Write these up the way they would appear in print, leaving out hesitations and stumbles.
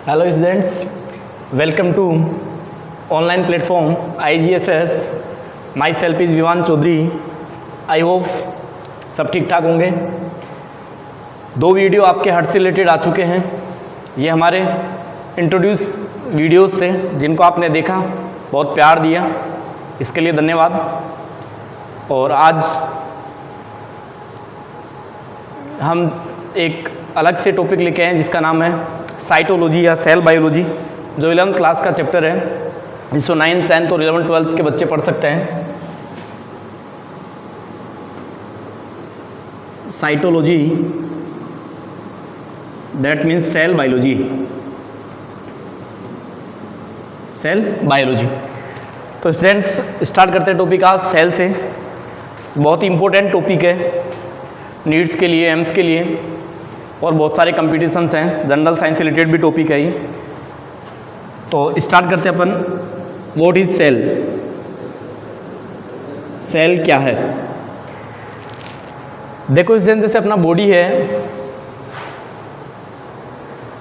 Hello students, welcome to online platform IGSS. Myself is Vivaan Chaudhary. I hope सब ठीक ठाक होंगे. 2 वीडियो आपके हट से रिलेटेड आ चुके हैं. ये हमारे इंट्रोड्यूस वीडियोस थे जिनको आपने देखा, बहुत प्यार दिया, इसके लिए धन्यवाद. और आज हम एक अलग से टॉपिक लेके आए हैं जिसका नाम है साइटोलॉजी या सेल बायोलॉजी, जो 11th क्लास का चैप्टर है, जिसको 9th 10th और 11th 12th के बच्चे पढ़ सकते हैं. Cytology that means cell biology. Cell biology. तो स्टूडेंट्स स्टार्ट करते हैं टॉपिक आज सेल से. बहुत ही इम्पोर्टेंट टॉपिक है नीट्स के लिए, एम्स के लिए, और बहुत सारे कंपटीशंस हैं. जनरल साइंस से रिलेटेड भी टॉपिक है ये. तो स्टार्ट करते हैं अपन. What is cell? सेल क्या है? देखो इस दिन जैसे अपना बॉडी है,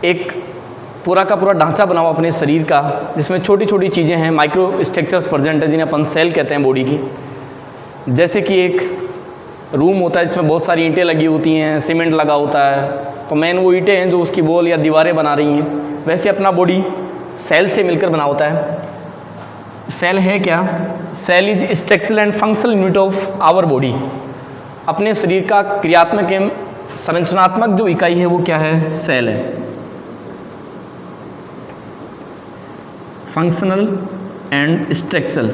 एक पूरा का पूरा ढांचा बना हुआ अपने शरीर का, जिसमें छोटी छोटी चीज़ें हैं, माइक्रो स्ट्रक्चर्स प्रेजेंट है, जिन्हें अपन सेल कहते हैं बॉडी की. जैसे कि एक रूम होता है जिसमें बहुत सारी ईंटें लगी होती हैं, सीमेंट लगा होता है, तो मेन वो ईंटें हैं जो उसकी वॉल या दीवारें बना रही हैं. वैसे अपना बॉडी सेल से मिलकर बना होता है. सेल है क्या? Cell is structural and functional unit of our body. अपने शरीर का क्रियात्मक एवं संरचनात्मक जो इकाई है वो क्या है? सेल है. Functional and structural.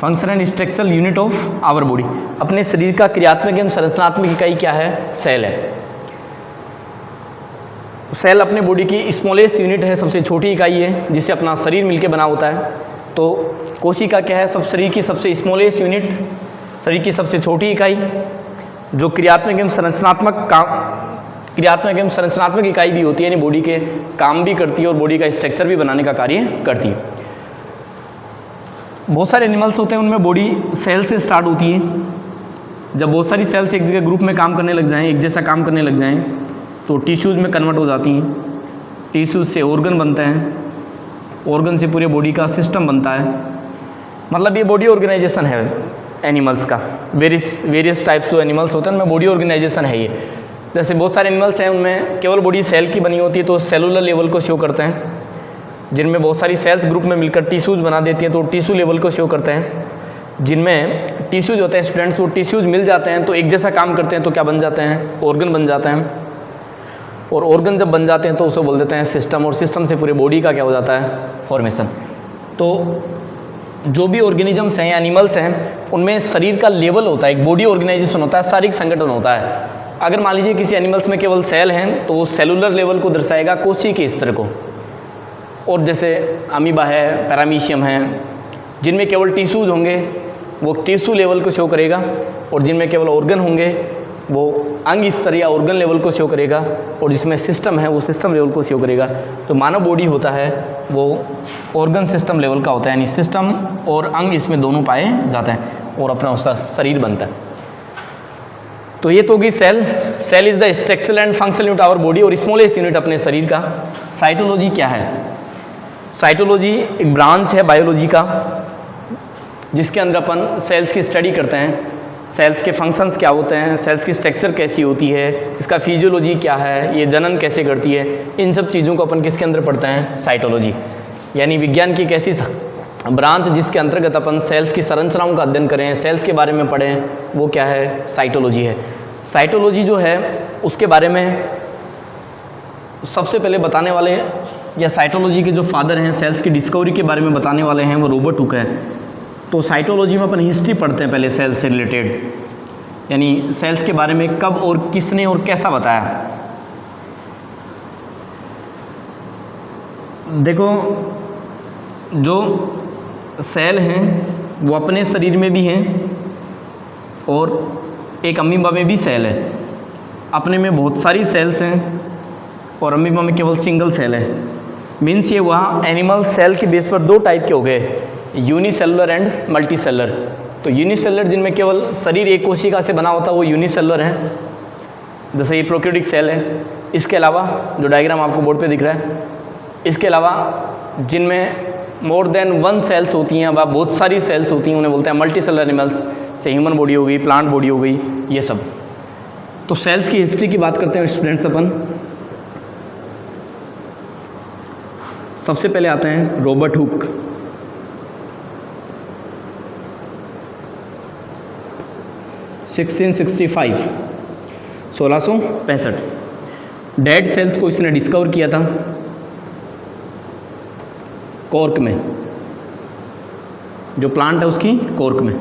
Function and structural unit of our body. अपने शरीर का क्रियात्मक एवं संरचनात्मक इकाई क्या है? सेल है. सेल अपने बॉडी की स्मॉलेस्ट यूनिट है, सबसे छोटी इकाई है जिससे अपना शरीर मिलकर बना होता है. तो कोशिका क्या है? सब शरीर की सबसे स्मॉलेस्ट यूनिट, शरीर की सबसे छोटी इकाई, जो क्रियात्मक एवं संरचनात्मक इकाई भी होती है, यानी बॉडी के काम भी करती है और बॉडी का स्ट्रक्चर भी बनाने का कार्य करती है. बहुत सारे एनिमल्स होते हैं, उनमें बॉडी सेल से स्टार्ट होती है. जब बहुत सारी सेल्स एक जगह ग्रुप में काम करने लग जाएं, एक जैसा काम करने लग जाएं, तो टिश्यूज़ में कन्वर्ट हो जाती हैं. टिश्यूज़ से ऑर्गन बनते हैं, ऑर्गन से पूरे बॉडी का सिस्टम बनता है. मतलब ये बॉडी ऑर्गेनाइजेशन है एनिमल्स का. वेरियस टाइप्स जो एनिमल्स होते हैं उनमें बॉडी ऑर्गेनाइजेशन है ये. जैसे बहुत सारे एनिमल्स हैं उनमें केवल बॉडी सेल की बनी होती है, तो सेलुलर लेवल को शो करते हैं. जिनमें बहुत सारी सेल्स ग्रुप में मिलकर टिश्यूज़ बना देती हैं, तो टिश्यू लेवल को शो करते हैं. जिनमें टिश्यूज़ होते हैं स्टूडेंट्स, वो टिश्यूज़ मिल जाते हैं तो एक जैसा काम करते हैं, तो क्या बन जाते हैं? ऑर्गन बन जाते हैं. और ऑर्गन जब बन जाते हैं तो उसे बोल देते हैं सिस्टम, और सिस्टम से पूरे बॉडी का क्या हो जाता है? फॉर्मेशन. तो जो भी ऑर्गेनिजम्स हैं या एनिमल्स हैं उनमें शरीर का लेवल होता है, एक बॉडी ऑर्गेनाइजेशन होता है, शारीरिक संगठन होता है. अगर मान लीजिए किसी एनिमल्स में केवल सेल हैं तो वो सेलुलर लेवल को दर्शाएगा, कोशिका के स्तर को. और जैसे अमीबा है, पैरामीशियम है, जिनमें केवल टिश्यूज़ होंगे वो टिश्यू लेवल को शो करेगा, और जिनमें केवल ऑर्गन होंगे वो अंग स्तर या ऑर्गन लेवल को शो करेगा, और जिसमें सिस्टम है वो सिस्टम लेवल को शो करेगा. तो मानव बॉडी होता है वो ऑर्गन सिस्टम लेवल का होता है, यानी सिस्टम और अंग इसमें दोनों पाए जाते हैं और अपना उसका शरीर बनता है. तो ये तो होगी cell. Cell is the structural and functional unit our body, और स्मॉलेस्ट यूनिट अपने शरीर का. साइटोलॉजी क्या है? साइटोलॉजी एक ब्रांच है बायोलॉजी का, जिसके अंदर अपन सेल्स की स्टडी करते हैं. सेल्स के फंक्शंस क्या होते हैं, सेल्स की स्ट्रक्चर कैसी होती है, इसका फिजियोलॉजी क्या है, ये जनन कैसे करती है, इन सब चीज़ों को अपन किसके अंदर पढ़ते हैं? साइटोलॉजी. यानी विज्ञान की एक ऐसी ब्रांच जिसके अंतर्गत अपन सेल्स की संरचनाओं का अध्ययन करें, सेल्स के बारे में पढ़ें, वो क्या है? साइटोलॉजी है. साइटोलॉजी जो है उसके बारे में सबसे पहले बताने वाले या साइटोलॉजी के जो फादर हैं, सेल्स की डिस्कवरी के बारे में बताने वाले हैं, वो रॉबर्ट हुक है. तो साइटोलॉजी में अपन हिस्ट्री पढ़ते हैं पहले सेल्स से रिलेटेड, यानी सेल्स के बारे में कब और किसने और कैसा बताया. देखो जो सेल हैं वो अपने शरीर में भी हैं, और एक अमीबा में भी सेल है. अपने में बहुत सारी सेल्स हैं और अमीबा में केवल सिंगल सेल है. मीन्स ये वहाँ एनिमल सेल के बेस पर 2 टाइप के हो गए, यूनिसेलुलर एंड मल्टीसेलुलर. तो यूनिसेलुलर जिनमें केवल शरीर एक कोशिका से बना होता है वो यूनिसेलुलर है, जैसे ये प्रोक्यूटिक सेल है, इसके अलावा जो डायग्राम आपको बोर्ड पे दिख रहा है, इसके अलावा जिनमें मोर देन 1 सेल्स होती हैं, वह बहुत सारी सेल्स होती हैं, उन्हें बोलते हैं मल्टी सेलर एनिमल्स। से ह्यूमन बॉडी हो गई, प्लांट बॉडी हो गई, ये सब। तो सेल्स की हिस्ट्री की बात करते हैं स्टूडेंट्स अपन। सबसे पहले आते हैं रॉबर्ट हुक। (1665) 1665 डेड सेल्स को इसने डिस्कवर किया था कॉर्क में, जो प्लांट है उसकी कॉर्क में।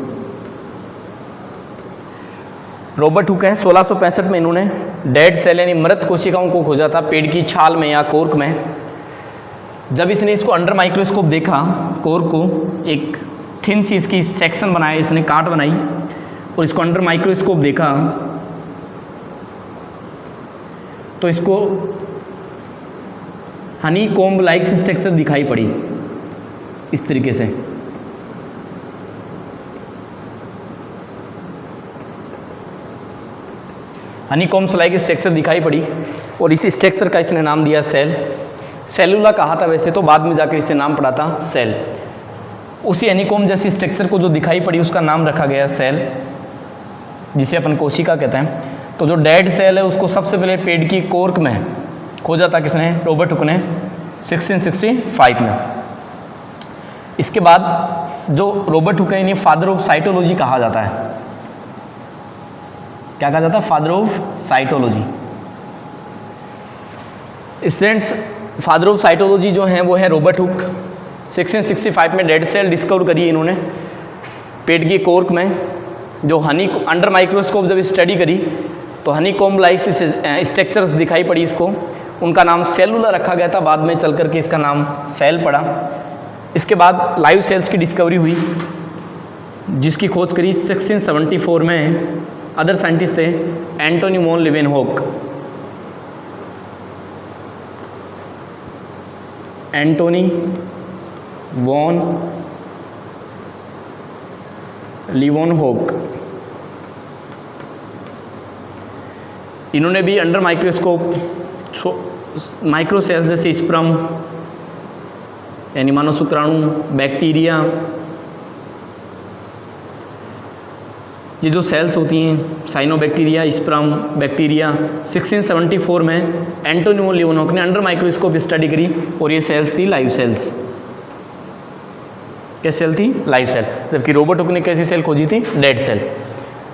रॉबर्ट हुक है, 1665 में इन्होंने डेड सेल यानी मृत कोशिकाओं को खोजा था पेड़ की छाल में या कॉर्क में। जब इसने इसको अंडर माइक्रोस्कोप देखा, कॉर्क को एक थिन सी इसकी सेक्शन बनाया, इसने काट बनाई और इसको अंडर माइक्रोस्कोप देखा तो इसको हनी कॉम्ब लाइक स्ट्रक्चर दिखाई पड़ी इस तरीके से। हनी कॉम्ब लाइक स्ट्रक्चर दिखाई पड़ी और इस स्ट्रक्चर का इसने नाम दिया सेल। सेलुला कहा था वैसे तो, बाद में जाकर इसे नाम पड़ा था सेल। उसी हनीकॉम्ब जैसी स्ट्रक्चर को जो दिखाई पड़ी उसका नाम रखा गया सेल, जिसे अपन कोशिका कहते हैं। तो जो डेड सेल है उसको सबसे पहले पेड़ की कॉर्क में खोजा था किसने? रॉबर्ट हुक ने 1665 में। इसके बाद जो रॉबर्ट हुक है इन्हें फादर ऑफ साइटोलॉजी कहा जाता है। क्या कहा जाता है? Father of cytology. Students, father of cytology जो हैं वो है रॉबर्ट हुक। 1665 में डेड सेल डिस्कवर करी इन्होंने पेड़ की कॉर्क में। जो हनी अंडर माइक्रोस्कोप जब स्टडी करी तो हनी कॉम्ब लाइक स्ट्रक्चर्स दिखाई पड़ी इसको, उनका नाम सेलुला रखा गया था। बाद में चल करके इसका नाम सेल पड़ा। इसके बाद लाइव सेल्स की डिस्कवरी हुई जिसकी खोज करी 1674 में अदर साइंटिस्ट थे Antony von Leeuwenhoek. Antony von Leeuwenhoek, इन्होंने भी अंडर माइक्रोस्कोप माइक्रोसेल्स जैसे स्पर्म यानी मानव शुक्राणु, बैक्टीरिया, ये जो सेल्स होती हैं साइनोबैक्टीरिया, स्पर्म, बैक्टीरिया, 1674 में एंटोनी वॉन लीवेनहॉक ने अंडर माइक्रोस्कोप स्टडी करी और ये सेल्स थी लाइव सेल्स। क्या सेल थी? Live cell. जबकि रॉबर्ट हुक ने कैसी सेल खोजी थी? Dead cell.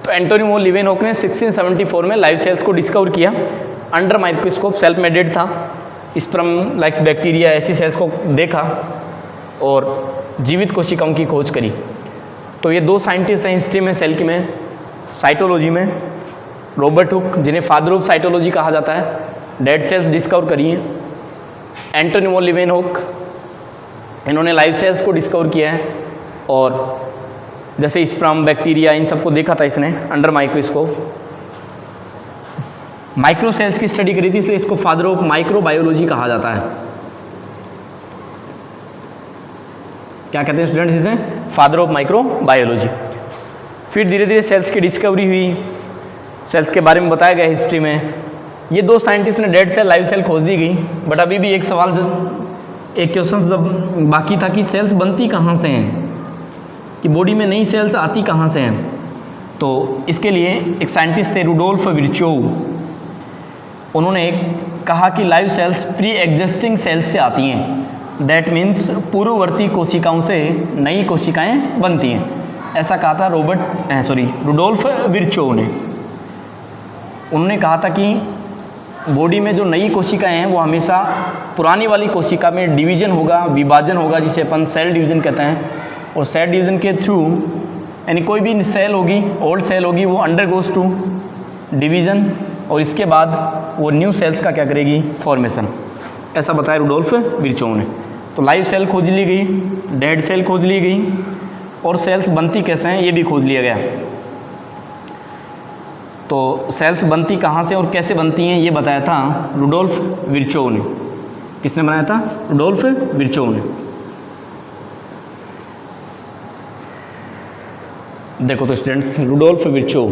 तो एंटोनी वॉन लीवेनहॉक ने 1674 में लाइव सेल्स को डिस्कवर किया अंडर माइक्रोस्कोप। सेल्फ मेडेड था, स्पर्म लाइक्स बैक्टीरिया ऐसी सेल्स को देखा और जीवित कोशिकाओं की खोज करी। तो ये दो साइंटिस्ट हैं हिस्ट्री में, सेल की में, साइटोलॉजी में। रॉबर्ट हुक जिन्हें फादर ऑफ साइटोलॉजी कहा जाता है, डेड सेल्स डिस्कवर करी हैं। एंटोनी वॉन लीवेनहॉक, इन्होंने लाइव सेल्स को डिस्कवर किया है और जैसे स्पर्म, बैक्टीरिया, इन सबको देखा था इसने अंडर माइक्रोस्कोप। माइक्रो सेल्स की स्टडी करी थी, इसलिए इसको फादर ऑफ माइक्रोबायोलॉजी कहा जाता है। क्या कहते हैं स्टूडेंट्स इसे? Father of microbiology. फिर धीरे धीरे सेल्स की डिस्कवरी हुई, सेल्स के बारे में बताया गया हिस्ट्री में। ये दो साइंटिस्ट ने डेड सेल, लाइव सेल खोज दी गई। बट अभी भी एक सवाल, एक क्वेश्चन जब बाकी था कि सेल्स बनती कहाँ से हैं, कि बॉडी में नई सेल्स आती कहाँ से हैं। तो इसके लिए एक साइंटिस्ट थे रुडोल्फ विर्चोव। उन्होंने कहा कि live cells pre existing cells से आती हैं। दैट मीन्स पूर्ववर्ती कोशिकाओं से नई कोशिकाएं बनती हैं। ऐसा कहा था रुडोल्फ विर्चोव ने। उन्होंने कहा था कि बॉडी में जो नई कोशिकाएं हैं वो हमेशा पुरानी वाली कोशिका में डिवीजन होगा, विभाजन होगा, जिसे अपन सेल डिवीजन कहते हैं। और सेल डिवीजन के थ्रू यानी कोई भी सेल होगी, ओल्ड सेल होगी, वो अंडरगोज टू डिवीजन और इसके बाद वो न्यू सेल्स का क्या करेगी? फॉर्मेशन। ऐसा बताया रुडोल्फ विर्चोव ने। तो लाइव सेल खोज ली गई, डेड सेल खोज ली गई और सेल्स बनती कैसे हैं ये भी खोज लिया गया। तो सेल्स बनती कहाँ से और कैसे बनती हैं ये बताया था रुडोल्फ विर्चोव ने। किसने बनाया था? रुडोल्फ विर्चोव ने। देखो तो स्टूडेंट्स, रुडोल्फ विर्चोव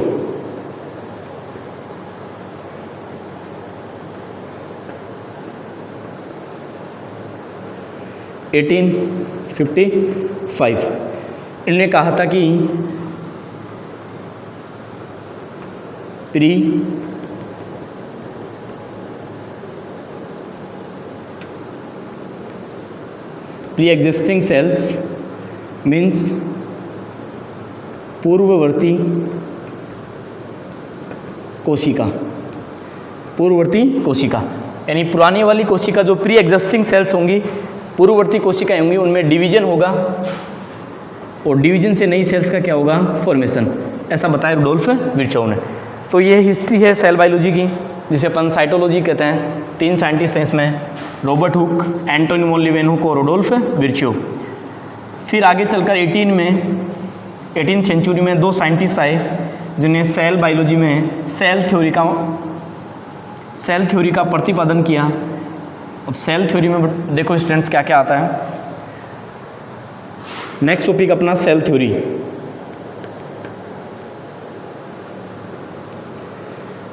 1855 इन्होंने कहा था कि प्री एग्जिस्टिंग सेल्स मीन्स पूर्ववर्ती कोशिका, पूर्ववर्ती कोशिका यानी पुरानी वाली कोशिका जो प्री एग्जिस्टिंग सेल्स होंगी, पूर्ववर्ती कोशिकाएं होंगी, उनमें डिवीजन होगा और डिवीजन से नई सेल्स का क्या होगा, फॉर्मेशन। ऐसा बताया रुडोल्फ विर्चोव ने। तो ये हिस्ट्री है सेल बायोलॉजी की, जिसे अपन साइटोलॉजी कहते हैं। 3 साइंटिस्ट हैं इसमें, Robert Hooke, Antony von Leeuwenhoek और रुडोल्फ विर्चोव। फिर आगे चलकर 18 सेंचुरी में 2 साइंटिस्ट आए जिन्हें सेल बायोलॉजी में सेल थ्योरी का प्रतिपादन किया। अब सेल थ्योरी में देखो स्टूडेंट्स क्या क्या आता है। नेक्स्ट टॉपिक अपना cell theory.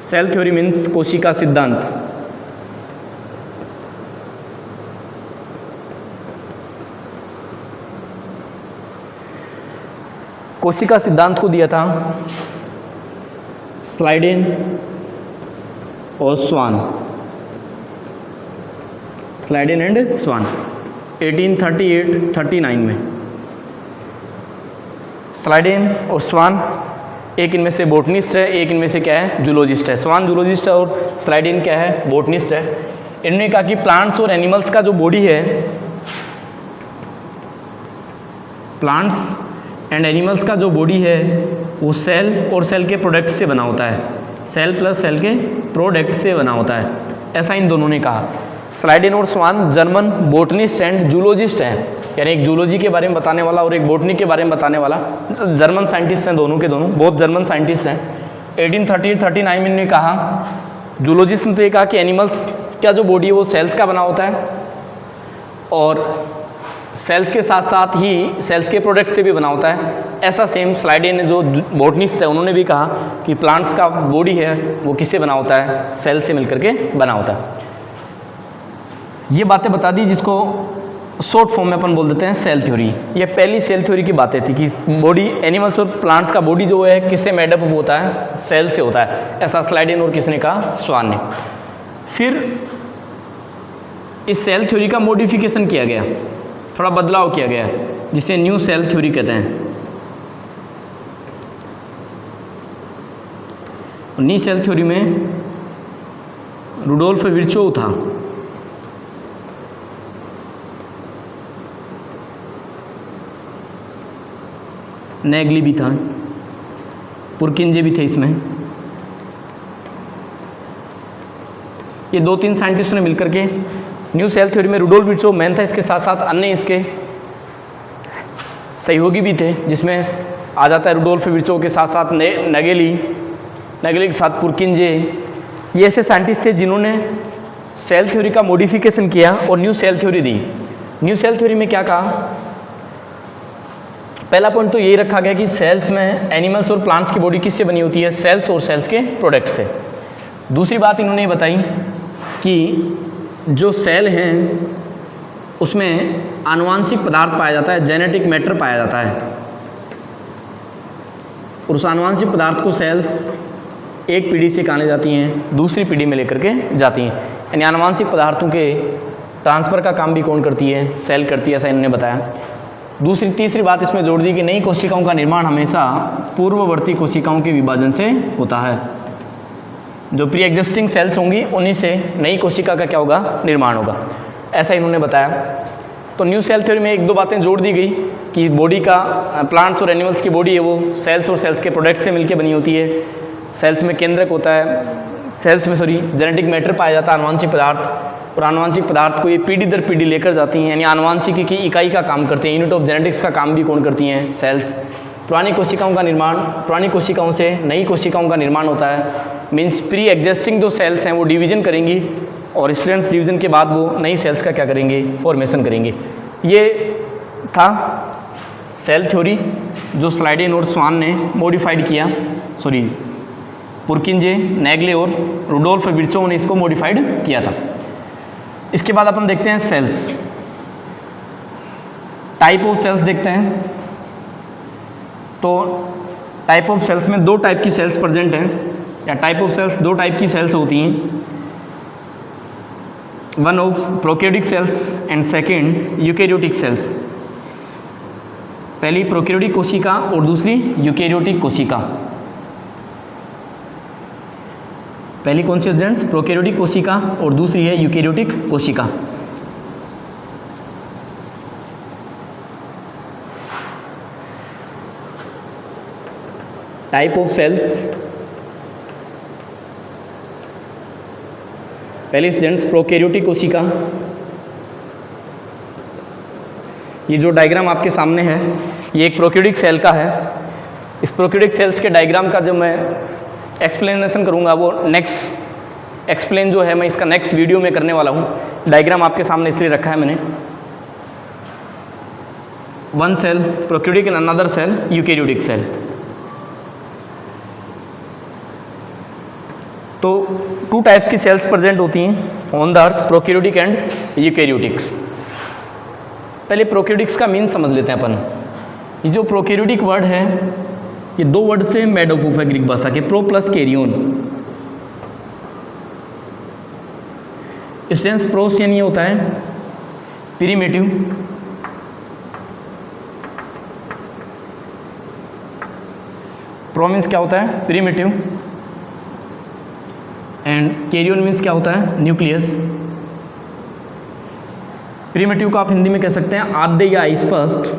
Cell theory means कोशिका सिद्धांत। कोशिका सिद्धांत को दिया था स्लाइडेन और स्वान, स्लाइडेन एंड स्वान 1838-39 में। स्लाइडेन और स्वान एक इनमें से बोटनिस्ट है, एक इनमें से क्या है, जूलॉजिस्ट है। स्वान जूलॉजिस्ट है और स्लाइडेन क्या है, बोटनिस्ट है। इन्होंने कहा कि प्लांट्स और एनिमल्स का जो बॉडी है, प्लांट्स एंड एनिमल्स का जो बॉडी है वो सेल और सेल के प्रोडक्ट से बना होता है, सेल प्लस सेल के प्रोडक्ट से बना होता है। ऐसा इन दोनों ने कहा। स्लाइडेन और स्वान जर्मन बोटनिस्ट एंड जूलॉजिस्ट हैं, यानी एक जूलॉजी के बारे में बताने वाला और एक बोटनी के बारे में बताने वाला। जर्मन साइंटिस्ट हैं दोनों के दोनों, बहुत जर्मन साइंटिस्ट हैं। 1838-39 में इन्होंने कहा, जूलॉजिस्ट ने तो ये कहा कि एनिमल्स का जो बॉडी है वो सेल्स का बना होता है और सेल्स के साथ साथ ही सेल्स के प्रोडक्ट से भी बना होता है। ऐसा सेम स्लाइडेन जो बोटनिस्ट है उन्होंने भी कहा कि प्लांट्स का बॉडी है वो किससे बना होता है, सेल से मिलकर के बना होता है। ये बातें बता दी जिसको शॉर्ट फॉर्म में अपन बोल देते हैं सेल थ्योरी। ये पहली सेल थ्योरी की बातें थी कि बॉडी, एनिमल्स और प्लांट्स का बॉडी जो है किससे मेडअप होता है, सेल से होता है। ऐसा स्लाइडेन और किसने कहा, स्वान ने। फिर इस सेल थ्योरी का मॉडिफिकेशन किया गया, थोड़ा बदलाव किया गया, जिसे न्यू सेल थ्योरी कहते हैं। न्यू सेल थ्योरी में रुडोल्फ विर्चोव था, नेगली भी था, पुरकिंजे भी थे इसमें। ये 2-3 साइंटिस्टों ने मिलकर के न्यू सेल थ्योरी में, रुडोल्फ विर्चोव मेन था, इसके साथ साथ अन्य इसके सहयोगी भी थे, जिसमें आ जाता है रुडोल्फ विर्चोव के साथ साथ नेगेली के साथ पुरकिंजे। ये ऐसे साइंटिस्ट थे जिन्होंने सेल थ्योरी का मॉडिफिकेशन किया और न्यू सेल थ्योरी दी। न्यू सेल थ्योरी में क्या कहा, पहला पॉइंट तो यही रखा गया कि सेल्स में एनिमल्स और प्लांट्स की बॉडी किससे बनी होती है, सेल्स और सेल्स के प्रोडक्ट से। दूसरी बात इन्होंने बताई कि जो सेल हैं उसमें आनुवांशिक पदार्थ पाया जाता है, जेनेटिक मैटर पाया जाता है, और उस आनुवांशिक पदार्थ को सेल्स एक पीढ़ी से कहाँ ले जाती हैं, दूसरी पीढ़ी में लेकर के जाती हैं। यानी आनुवांशिक पदार्थों के ट्रांसफ़र का काम भी कौन करती है, सेल करती है, ऐसा इन्होंने बताया। तीसरी बात इसमें जोड़ दी कि नई कोशिकाओं का निर्माण हमेशा पूर्ववर्ती कोशिकाओं के विभाजन से होता है। जो प्री एग्जिस्टिंग सेल्स होंगी उन्हीं से नई कोशिका का क्या होगा, निर्माण होगा, ऐसा इन्होंने बताया। तो न्यू सेल थ्योरी में 1-2 बातें जोड़ दी गई कि बॉडी का, प्लांट्स और एनिमल्स की बॉडी है वो सेल्स और सेल्स के प्रोडक्ट से मिलकर बनी होती है। सेल्स में केंद्रक होता है, जेनेटिक मैटर पाया जाता है, आनुवांशिक पदार्थ, और आनुवांशिक पदार्थ को ये पीढ़ी दर पीढ़ी लेकर जाती हैं, यानी आनुवांशिकी की इकाई का काम करते हैं। यूनिट ऑफ जेनेटिक्स का काम भी कौन करती हैं, सेल्स। पुरानी कोशिकाओं का निर्माण, पुरानी कोशिकाओं से नई कोशिकाओं का निर्माण होता है। मीन्स प्री एग्जिस्टिंग जो सेल्स हैं वो डिवीजन करेंगी और स्टूडेंट्स डिवीजन के बाद वो नई सेल्स का क्या करेंगे, फॉर्मेशन करेंगे। ये था सेल थ्योरी जो स्लाइडेन और स्वान ने मॉडिफाइड किया, पुरकिंजे, नेगले और रुडोल्फ विर्चोव ने इसको मॉडिफाइड किया था। इसके बाद अपन देखते हैं सेल्स। टाइप ऑफ सेल्स देखते हैं। तो टाइप ऑफ सेल्स में दो टाइप की सेल्स प्रेजेंट हैं, या टाइप ऑफ सेल्स दो टाइप की सेल्स होती हैं, one of prokaryotic cells and second eukaryotic cells. पहली प्रोकैरियोटिक कोशिका और दूसरी यूकैरियोटिक कोशिका। पहली कौन सी स्टूडेंट्स? प्रोकैरियोटिक कोशिका और दूसरी है यूकैरियोटिक कोशिका। टाइप ऑफ सेल्स, पहली स्टूडेंट्स प्रोकैरियोटिक कोशिका। ये जो डायग्राम आपके सामने है ये एक प्रोकैरियोटिक सेल का है। इस प्रोकैरियोटिक सेल्स के डायग्राम का जब मैं एक्सप्लेनेशन करूँगा वो नेक्स्ट एक्सप्लेन जो है मैं इसका नेक्स्ट वीडियो में करने वाला हूँ। डायग्राम आपके सामने इसलिए रखा है मैंने। One cell prokaryotic and another cell eukaryotic cell. तो टू टाइप्स की सेल्स प्रेजेंट होती हैं on the earth, prokaryotic and eukaryotics. पहले प्रोकैरियोटिक्स का मीन समझ लेते हैं अपन। ये जो प्रोकैरियोटिक वर्ड है ये दो वर्ड से मेड ऑफ है ग्रीक भाषा के, प्रो प्लस कैरियन। इस सेंस प्रोस यानी होता है प्रिमिटिव, प्रो मीन्स क्या होता है? प्रिमिटिव, एंड कैरियन मीन्स क्या होता है? न्यूक्लियस। प्रिमिटिव को आप हिंदी में कह सकते हैं आद्य या अस्पष्ट।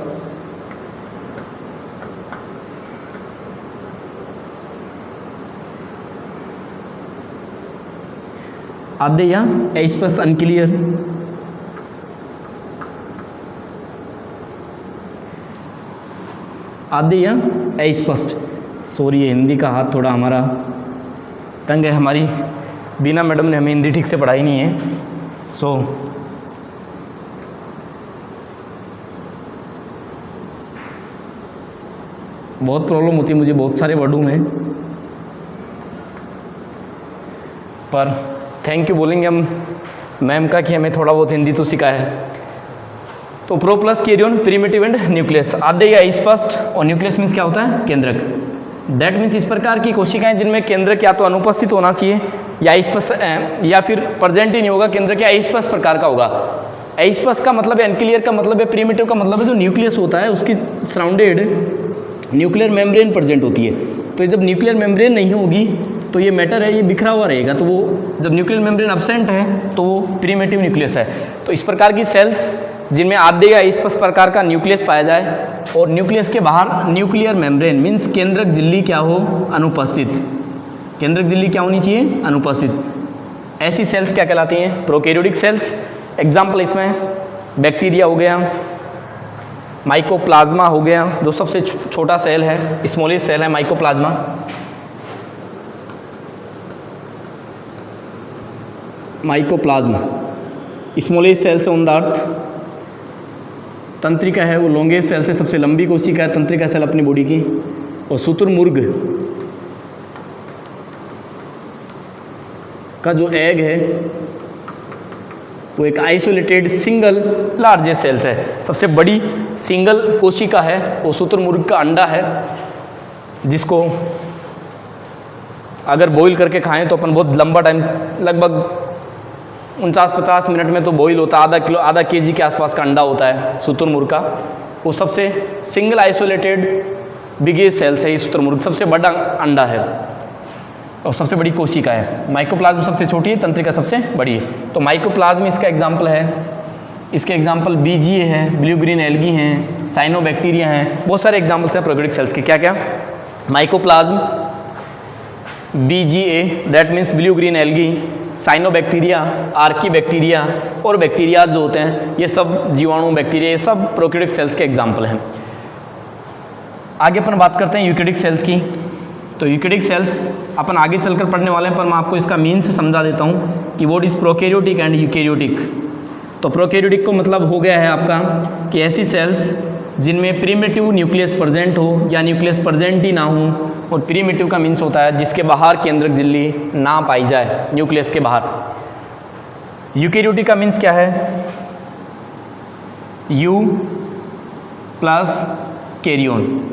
आद्य या अस्पष्ट, अनक्लियर। आद्य या अस्पष्ट। सॉरी, हिंदी का हाथ थोड़ा हमारा तंग है। हमारी बीना मैडम ने हमें हिंदी ठीक से पढ़ाई नहीं है, सो बहुत प्रॉब्लम होती है मुझे बहुत सारे वर्डों में, पर थैंक यू बोलेंगे हम मैम का कि हमें थोड़ा बहुत हिंदी तो सिखाया है। तो pro plus karyon, primitive and nucleus. आद्य या अस्पष्ट और न्यूक्लियस मीन्स क्या होता है? केंद्रक। दैट मीन्स इस प्रकार की कोशिकाएं जिनमें केंद्रक या तो अनुपस्थित होना चाहिए या अस्पष्ट या फिर प्रेजेंट ही नहीं होगा, केंद्रक या अस्पष्ट प्रकार का होगा। अस्पष्ट का मतलब है अनक्लियर का मतलब है, प्रिमिटिव का मतलब है जो न्यूक्लियस होता है उसकी सराउंडेड न्यूक्लियर मेम्ब्रेन प्रेजेंट होती है। तो जब न्यूक्लियर मेम्ब्रेन नहीं होगी तो ये मैटर है ये बिखरा हुआ रहेगा, तो वो जब न्यूक्लियर मेम्ब्रेन एब्सेंट है तो वो प्रिमिटिव न्यूक्लियस है। तो इस प्रकार की सेल्स जिनमें आद्य या अस्पष्ट प्रकार का न्यूक्लियस पाया जाए और न्यूक्लियस के बाहर न्यूक्लियर मेम्ब्रेन मीन्स केंद्रक झिल्ली क्या हो? अनुपस्थित। केंद्रक झिल्ली क्या होनी चाहिए? अनुपस्थित। ऐसी सेल्स क्या कहलाती हैं? Prokaryotic cells. एग्जाम्पल इसमें बैक्टीरिया हो गया, माइकोप्लाज्मा हो गया, जो सबसे छोटा सेल है, स्मॉलेस्ट सेल है माइकोप्लाज्मा। माइकोप्लाज्मा स्मॉलेस्ट सेल से ऑन द अर्थ। तंत्रिका है वो लॉन्गेस्ट सेल से सबसे लंबी कोशिका है, तंत्रिका सेल अपनी बॉडी की। और शुतुरमुर्ग का जो एग है वो एक आइसोलेटेड सिंगल लार्जेस्ट सेल्स है, सबसे बड़ी सिंगल कोशिका है वो शुतुरमुर्ग का अंडा है, जिसको अगर बॉईल करके खाएं तो अपन बहुत लंबा टाइम, लगभग 49-50 मिनट में तो बॉईल होता है। आधा केजी के आसपास का अंडा होता है शुतुरमुर्ग का। वो सबसे सिंगल आइसोलेटेड बिगेस्ट सेल्स है। ये शुतुरमुर्ग सबसे बड़ा अंडा है और सबसे बड़ी कोशिका है। माइकोप्लाज्म सबसे छोटी है, तंत्रिका सबसे बड़ी है। तो माइकोप्लाज्म इसका एग्जाम्पल है। इसके एग्जाम्पल बीजीए है, ब्लू ग्रीन एल्गी हैं, साइनोबैक्टीरिया हैं, बहुत सारे एग्जाम्पल्स हैं प्रोकैरियोटिक सेल्स के। क्या क्या? Mycoplasm, BGA that means blue green algae, cyanobacteria, archaebacteria और बैक्टीरिया जो होते हैं ये सब जीवाणु बैक्टीरिया, ये सब प्रोकैरियोटिक सेल्स के एग्जाम्पल हैं। आगे अपन बात करते हैं यूकैरियोटिक सेल्स की। तो यूकैरियोटिक सेल्स अपन आगे चलकर पढ़ने वाले हैं, पर मैं आपको इसका मीन्स समझा देता हूँ कि what is prokaryotic and eukaryotic. तो प्रोकैरियोटिक को मतलब हो गया है आपका कि ऐसी सेल्स जिनमें प्रिमिटिव न्यूक्लियस प्रेजेंट हो या न्यूक्लियस प्रेजेंट ही ना हो, और प्रिमिटिव का मीन्स होता है जिसके बाहर केंद्रक झिल्ली ना पाई जाए, न्यूक्लियस के बाहर। यूकैरियोटिक का मीन्स क्या है? Eu plus karyon.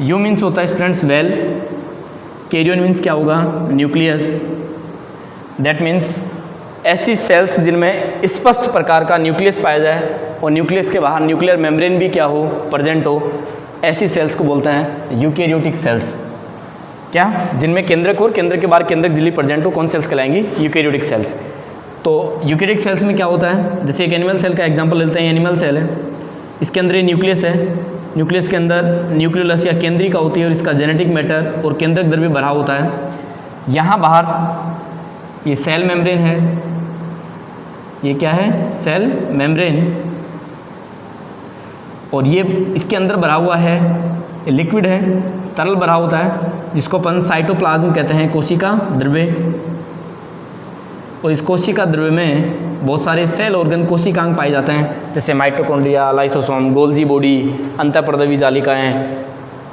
Eu means होता है स्टूडेंट्स वेल, कैरियन मीन्स क्या होगा, न्यूक्लियस। दैट मीन्स ऐसी सेल्स जिनमें स्पष्ट प्रकार का न्यूक्लियस पाया जाए और न्यूक्लियस के बाहर न्यूक्लियर मेम्ब्रेन भी क्या हो, प्रेजेंट हो, ऐसी सेल्स को बोलते हैं यूकेरियोटिक सेल्स। क्या, जिनमें केंद्रक और केंद्र के बाहर केंद्रक झिल्ली प्रेजेंट हो, कौन सेल्स कहलाएंगी, यूकेरियोटिक सेल्स। तो यूकेरियोटिक सेल्स में क्या होता है, जैसे एक एनिमल सेल का एग्जांपल लेते हैं, एनिमल सेल है, इसके अंदर ये न्यूक्लियस है, न्यूक्लियस के अंदर न्यूक्लियोलस या केंद्रिका होती है और इसका जेनेटिक मैटर और केंद्रक द्रव्य भरा होता है। यहाँ बाहर ये सेल मेम्ब्रेन है, ये क्या है, सेल मेम्ब्रेन, और ये इसके अंदर भरा हुआ है, लिक्विड है, तरल भरा होता है, जिसको अपन साइटोप्लाज्म कहते हैं, कोशिका द्रव्य। और इस कोशिका द्रव्य में बहुत सारे सेल ऑर्गन कोशिकांग पाए जाते हैं, जैसे माइटोकॉन्ड्रिया, लाइसोसोम, गोल्जी बॉडी, अंतःपर्दवी जालिकाएं,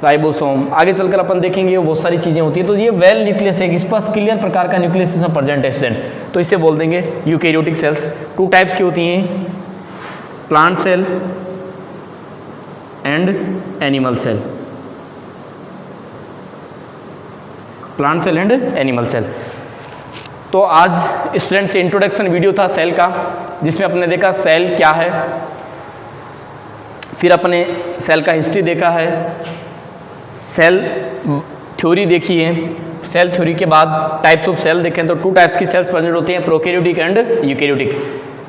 राइबोसोम। आगे चलकर अपन देखेंगे वो बहुत सारी चीज़ें होती हैं। तो ये वेल न्यूक्लियस है, एक स्पष्ट क्लियर प्रकार का न्यूक्लियस इसमें प्रेजेंट है स्टूडेंट्स, तो इसे बोल देंगे यूकेरियोटिक सेल्स। 2 टाइप्स की होती हैं, plant cell and animal cell. Plant cell and animal cell. तो आज स्टूडेंट्स इंट्रोडक्शन वीडियो था सेल का, जिसमें अपने देखा सेल क्या है, फिर अपने सेल का हिस्ट्री देखा है, सेल थ्योरी देखी है, सेल थ्योरी के बाद टाइप्स ऑफ सेल देखें तो 2 टाइप्स की सेल्स प्रेजेंट होती हैं, prokaryotic and eukaryotic.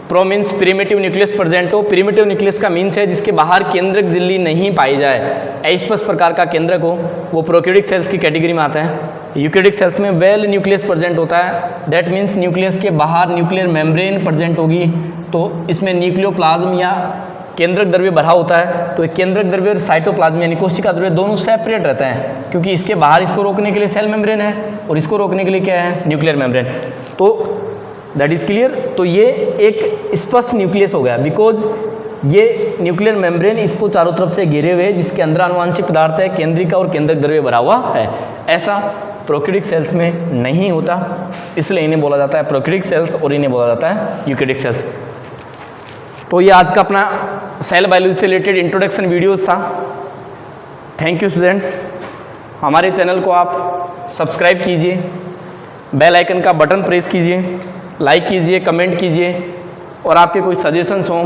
Pro means primitive nucleus present हो, प्रिमिटिव न्यूक्लियस का मीन्स है जिसके बाहर केंद्रक झिल्ली नहीं पाई जाए, अस्पष्ट प्रकार का केंद्रक हो, वो प्रोकैरियोटिक सेल्स की कैटेगरी में आता है। यूकेरियोटिक सेल्स में वेल न्यूक्लियस प्रेजेंट होता है, दैट मीन्स न्यूक्लियस के बाहर न्यूक्लियर मेम्ब्रेन प्रेजेंट होगी, तो इसमें न्यूक्लियोप्लाज्म या केंद्रक द्रव्य भरा होता है। तो केंद्रक द्रव्य और साइटोप्लाज्म यानी कोशिका द्रव्य दोनों सेपरेट रहते हैं, क्योंकि इसके बाहर इसको रोकने के लिए सेल मेम्ब्रेन है और इसको रोकने के लिए क्या है, न्यूक्लियर मेम्ब्रेन। तो दैट इज क्लियर। तो ये एक स्पष्ट न्यूक्लियस हो गया, बिकॉज ये न्यूक्लियर मेम्ब्रेन इसको चारों तरफ से घेरे हुए, जिसके अंदर आनुवांशिक पदार्थ है, केंद्रिका और केंद्रक द्रव्य भरा हुआ है। ऐसा प्रोकैरियोटिक सेल्स में नहीं होता, इसलिए इन्हें बोला जाता है प्रोकैरियोटिक सेल्स और इन्हें बोला जाता है यूकेरियोटिक सेल्स। तो ये आज का अपना सेल बायोलॉजी से रिलेटेड इंट्रोडक्शन वीडियोस था। Thank you students. हमारे चैनल को आप सब्सक्राइब कीजिए, बेल आइकन का बटन प्रेस कीजिए, लाइक कीजिए, कमेंट कीजिए, और आपके कोई सजेशंस हों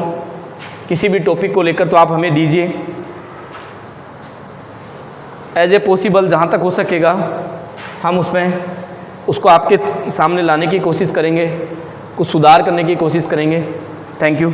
किसी भी टॉपिक को लेकर तो आप हमें दीजिए। एज ए पॉसिबल जहाँ तक हो सकेगा हम उसको आपके सामने लाने की कोशिश करेंगे, कुछ सुधार करने की कोशिश करेंगे। Thank you.